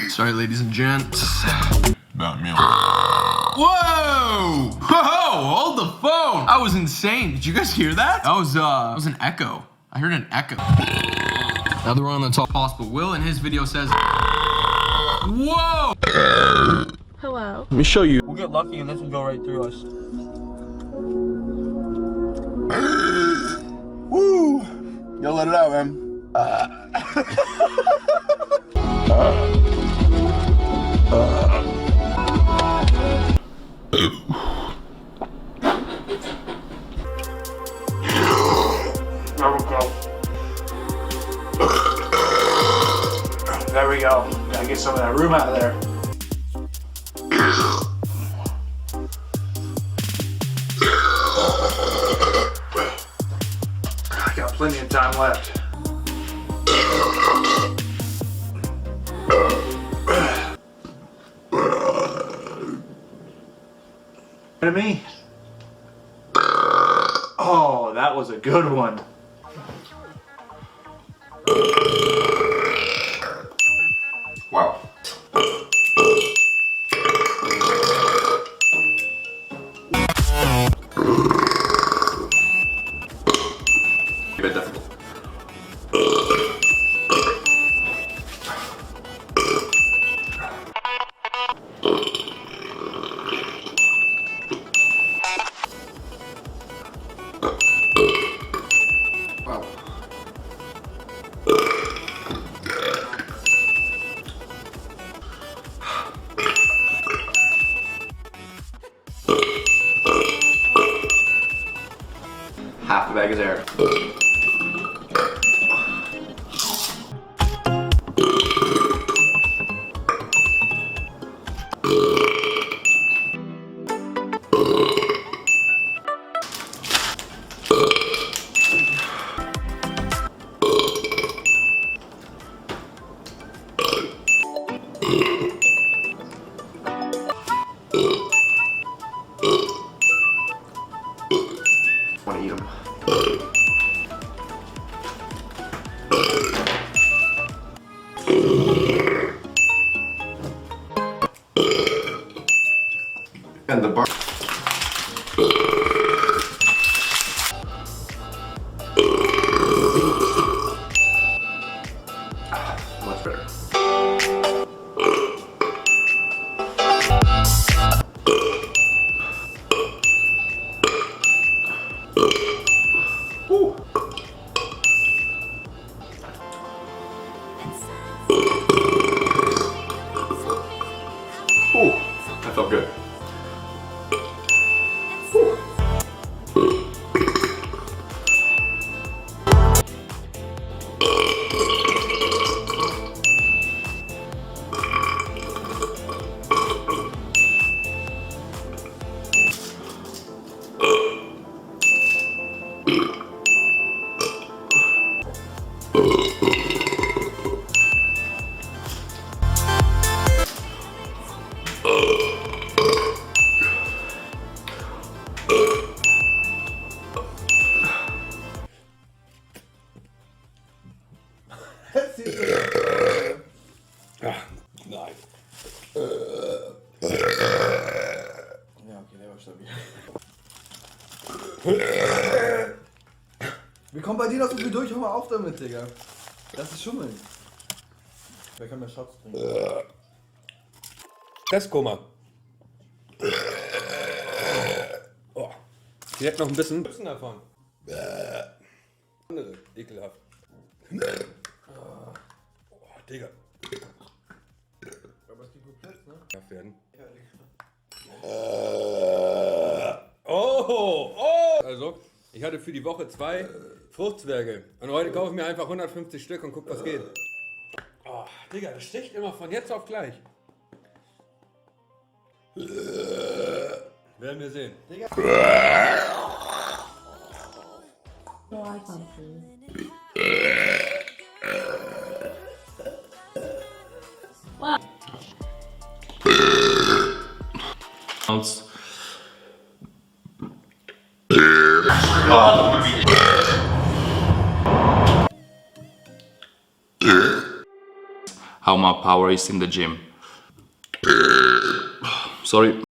Sorry, ladies and gents. About me. Whoa! Whoa! Hold the phone! That was insane. Did you guys hear that? That was an echo. I heard an echo. Another one on the top possible. Will in his video says, whoa! Hello. Let me show you. We'll get lucky and this will go right through us. Woo! Y'all let it out, man. There we go. Gotta get some of that room out of there. I got plenty of time left. To me. Oh, that was a good one. Wow. A bit difficult. Wow. Half the bag is air. Want to eat them. And the bar. Much better. Ooh. Ooh, that felt good. Nein. Ja, okay, der war stabil. Wir kommen bei dir noch so viel durch, hör mal auf damit, Digga. Das ist Schummeln. Wer kann mir Shots bringen? Restkoma. Oh. Direkt noch ein bisschen davon. Andere, ekelhaft. Oh, Digga. Aber es gibt gut Platz, ne? Darf werden. Ja, Digga. Oh! Also, ich hatte für die Woche 2 Fruchtzwerge. Und heute kaufe ich mir einfach 150 Stück und guck, was geht. Oh, Digga, das sticht immer von jetzt auf gleich. Werden wir sehen. Digga. how my power is in the gym. Sorry.